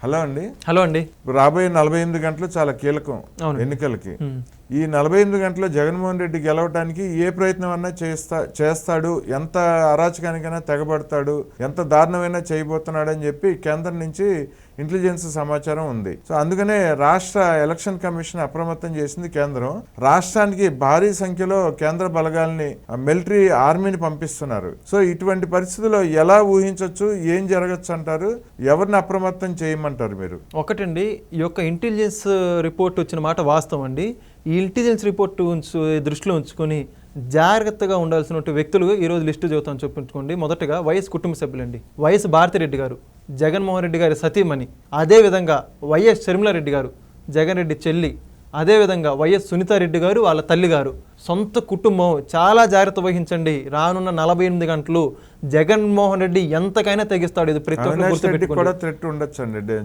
Hello అండి. Hello అండి. రాబోయే 48 గంటలు చాలా కీలకం ఎన్నికలకి. ఈ 48 గంటల్లో జగన్మోహన్ రెడ్డి గెలవడానికి ఏ ప్రయత్నం అన్నా చేస్తాడు, ఎంత అరాచకానికైనా తెగబడతాడు, ఎంత దారుణమైనా చేయబోతున్నాడు అని చెప్పి కేంద్రం నుంచి ఇంటెలిజెన్స్ సమాచారం ఉంది. సో అందుకనే రాష్ట్ర ఎలక్షన్ కమిషన్ అప్రమత్తం చేసింది కేంద్రం. రాష్ట్రానికి భారీ సంఖ్యలో కేంద్ర బలగాల్ని, మిలిటరీ ఆర్మీని పంపిస్తున్నారు. సో ఇటువంటి పరిస్థితుల్లో ఎలా ఊహించవచ్చు, ఏం జరగచ్చు అంటారు, ఎవరిని అప్రమత్తం చేయమంటారు మీరు? ఒకటండి, ఈ యొక్క ఇంటెలిజెన్స్ రిపోర్ట్ వచ్చిన మాట వాస్తవం అండి. ఈ ఇంటెలిజెన్స్ రిపోర్ట్ దృష్టిలో ఉంచుకొని జాగ్రత్తగా ఉండాల్సిన వ్యక్తులు ఈరోజు లిస్టు చదువుతాం చెప్పుకోండి. మొదటగా వైఎస్ కుటుంబ సభ్యులండి. వైఎస్ భారతిరెడ్డి గారు, జగన్మోహన్ రెడ్డి గారి సతీమణి, అదేవిధంగా వైఎస్ షర్మిలారెడ్డి గారు, జగన్ రెడ్డి చెల్లి, అదేవిధంగా వైఎస్ సునీతారెడ్డి గారు వాళ్ళ తల్లి గారు, సొంత కుటుంబం. చాలా జాగ్రత్త వహించండి. రానున్న 48 గంటలు జగన్మోహన్ రెడ్డి ఎంతకైనా తెగిస్తాడు. ఇది ప్రతి ఒక్కరు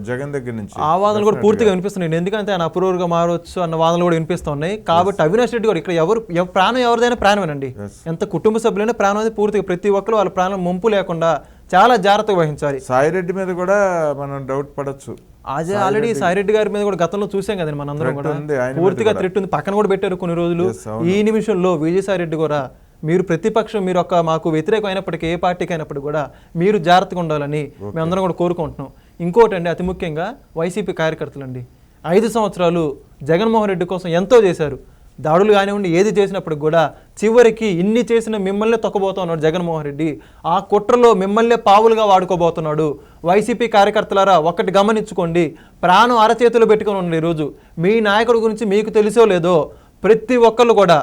జగన్ దగ్గర నుంచి ఆ వాదనలు కూడా పూర్తిగా వినిపిస్తున్నాయి. ఎందుకంటే ఆయన అప్రూవర్గా మారవచ్చు అన్న వాదనలు కూడా వినిపిస్తున్నాయి. కాబట్టి అవినాష్ రెడ్డి కూడా ఇక్కడ ప్రాణం ఎవరిదైనా ప్రాణమేనండి. ఎంత కుటుంబ సభ్యులైనా ప్రాణం అనేది పూర్తిగా ప్రతి ఒక్కరు వాళ్ళ ప్రాణం ముంపు లేకుండా చాలా జాగ్రత్తగా వహించాలి. సాయిరెడ్డి మీద కూడా మనం డౌట్ పడచ్చు. అదే ఆల్రెడీ సాయిరెడ్డి గారి మీద కూడా గతంలో చూసాం కదండి, మనందరం కూడా పూర్తిగా థ్రెట్ ఉంది. పక్కన కూడా పెట్టారు కొన్ని రోజులు. ఈ నిమిషంలో విజయసాయి రెడ్డి కూడా మీరు ప్రతిపక్షం, మీరు ఒక మాకు వ్యతిరేకం అయినప్పటికీ, ఏ పార్టీకి అయినప్పటికీ కూడా మీరు జాగ్రత్తగా ఉండాలని మేమందరం కూడా కోరుకుంటున్నాం. ఇంకోటండి, అతి ముఖ్యంగా వైసీపీ కార్యకర్తలండి 5 సంవత్సరాలు జగన్మోహన్ రెడ్డి కోసం ఎంతో చేశారు. దాడులు కానివ్వండి, ఏది చేసినప్పుడు కూడా చివరికి ఇన్ని చేసిన మిమ్మల్ని తొక్కబోతున్నాడు జగన్మోహన్ రెడ్డి. ఆ కుట్రలో మిమ్మల్నే పావులుగా వాడుకోబోతున్నాడు. వైసీపీ కార్యకర్తలారా ఒకటి గమనించుకోండి, ప్రాణం అరచేతులు పెట్టుకుని ఉండండి. ఈరోజు మీ నాయకుడి గురించి మీకు తెలిసో లేదో ప్రతి ఒక్కళ్ళు కూడా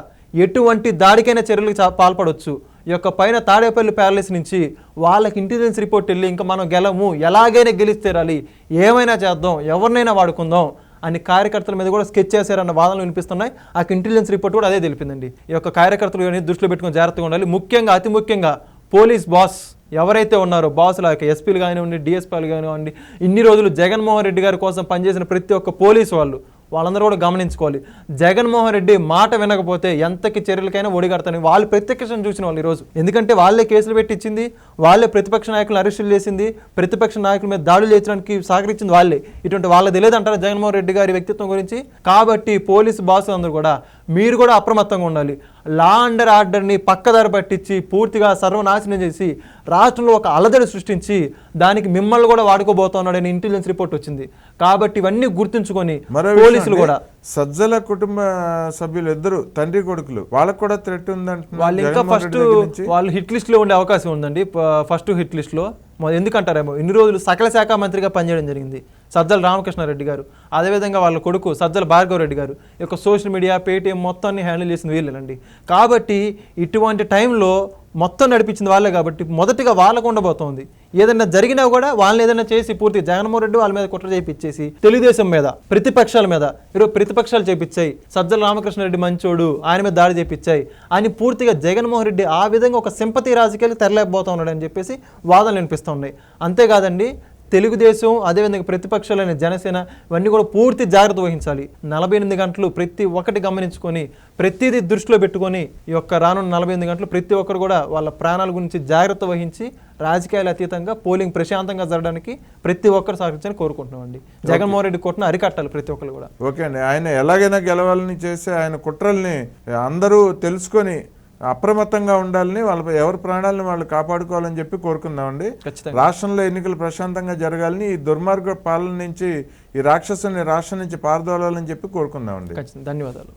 ఎటువంటి దాడికైనా చర్యలకు పాల్పడవచ్చు. ఈ యొక్క పైన తాడేపల్లి ప్యాలెస్ నుంచి వాళ్ళకి ఇంటెలిజెన్స్ రిపోర్ట్ వెళ్ళి ఇంకా మనం గెలము, ఎలాగైనా గెలిస్తేరాలి, ఏమైనా చేద్దాం, ఎవరినైనా వాడుకుందాం అని కార్యకర్తల మీద కూడా స్కెచ్ చేశారన్న వాదనలు వినిపిస్తున్నాయి. ఆ ఇంటెలిజెన్స్ రిపోర్ట్ కూడా అదే తెలిపిందండి. ఈ యొక్క కార్యకర్తలు దృష్టిలో పెట్టుకుని జాగ్రత్తగా ఉండాలి. ముఖ్యంగా అతి ముఖ్యంగా పోలీస్ బాస్ ఎవరైతే ఉన్నారో, బాసులు ఎస్పీలు కానివ్వండి, డిఎస్పీలు కానివ్వండి, ఇన్ని రోజులు జగన్మోహన్ రెడ్డి గారి కోసం పనిచేసిన ప్రతి ఒక్క పోలీసు వాళ్ళందరూ కూడా గమనించుకోవాలి. జగన్మోహన్ రెడ్డి మాట వినకపోతే ఎంతకి చర్యలకైనా ఒడిగడతారని వాళ్ళు ప్రత్యక్షం చూసిన వాళ్ళు ఈరోజు. ఎందుకంటే వాళ్ళే కేసులు పెట్టించింది, వాళ్ళే ప్రతిపక్ష నాయకులను అరెస్టులు చేసింది, ప్రతిపక్ష నాయకుల మీద దాడులు చేయడానికి సహకరించింది వాళ్ళే. ఇటువంటి వాళ్ళకి తెలియదు అంటారా జగన్మోహన్ రెడ్డి గారి వ్యక్తిత్వం గురించి? కాబట్టి పోలీసు బాసులు అందరూ కూడా మీరు కూడా అప్రమత్తంగా ఉండాలి. లా అండ్ ఆర్డర్ని పక్కదారి పట్టించి పూర్తిగా సర్వనాశనం చేసి రాష్ట్రంలో ఒక అలజడి సృష్టించి దానికి మిమ్మల్ని కూడా వాడుకోబోతున్నాడని ఇంటెలిజెన్స్ రిపోర్ట్ వచ్చింది. కాబట్టి ఇవన్నీ గుర్తుంచుకొని పోలీసులు కూడా, సజ్జల కుటుంబ సభ్యులు ఇద్దరు తండ్రి కొడుకులు, వాళ్ళకు కూడా థ్రెట్ ఉందంటే వాళ్ళు ఇంకా ఫస్ట్ వాళ్ళు హిట్ లిస్ట్ లో ఉండే అవకాశం ఉందండి. ఫస్ట్ హిట్ లిస్ట్ లో ఎందుకంటారేమో ఇన్ని రోజులు సకల శాఖ మంత్రిగా పనిచేయడం జరిగింది సజ్జల రామకృష్ణారెడ్డి గారు. అదేవిధంగా వాళ్ళ కొడుకు సజ్జల భార్గవ రెడ్డి గారు యొక్క సోషల్ మీడియా, పేటీఎం మొత్తాన్ని హ్యాండిల్ చేసింది వీళ్ళేనండి. కాబట్టి ఇటువంటి టైంలో మొత్తం నడిపించింది వాళ్ళే. కాబట్టి మొదటిగా వాళ్ళకు ఉండబోతోంది. ఏదైనా జరిగినా కూడా వాళ్ళని ఏదైనా చేసి పూర్తిగా జగన్మోహన్ రెడ్డి వాళ్ళ మీద కుట్ర చేయించేసి తెలుగుదేశం మీద, ప్రతిపక్షాల మీద, ఈరోజు ప్రతిపక్షాలు చేపించాయి, సజ్జల రామకృష్ణారెడ్డి మంచోడు ఆయన మీద దాడి చేపించాయి అని పూర్తిగా జగన్మోహన్ రెడ్డి ఆ విధంగా ఒక సింపతి రాజకీయాలు తెరలేకపోతా ఉన్నాడు అని చెప్పేసి వాదనలు వినిపిస్తూ ఉన్నాయి. అంతేకాదండి, తెలుగుదేశం అదేవిధంగా ప్రతిపక్షాలైన జనసేన ఇవన్నీ కూడా పూర్తి జాగ్రత్త వహించాలి. 48 గంటలు ప్రతి ఒక్కటి గమనించుకొని ప్రతిదీ దృష్టిలో పెట్టుకొని ఈ యొక్క రానున్న 48 గంటలు ప్రతి ఒక్కరు కూడా వాళ్ళ ప్రాణాల గురించి జాగ్రత్త వహించి రాజకీయాలు అతీతంగా పోలింగ్ ప్రశాంతంగా జరగడానికి ప్రతి ఒక్కరు సహకరించాలని కోరుకుంటున్నామండి. జగన్మోహన్ రెడ్డి కొట్టిన అరికట్టాలి ప్రతి ఒక్కరు కూడా. ఓకే అండి, ఆయన ఎలాగైనా గెలవాలని చేసి ఆయన కుట్రల్ని అందరూ తెలుసుకొని అప్రమత్తంగా ఉండాలని, వాళ్ళ ఎవరి ప్రాణాలను వాళ్ళు కాపాడుకోవాలని చెప్పి కోరుకుందామండి. రాష్ట్రంలో ఎన్నికలు ప్రశాంతంగా జరగాలని, ఈ దుర్మార్గ పాలన నుంచి, ఈ రాక్షసుని రాష్ట్రం నుంచి పారదోలాలని చెప్పి కోరుకుందామండి. ధన్యవాదాలు.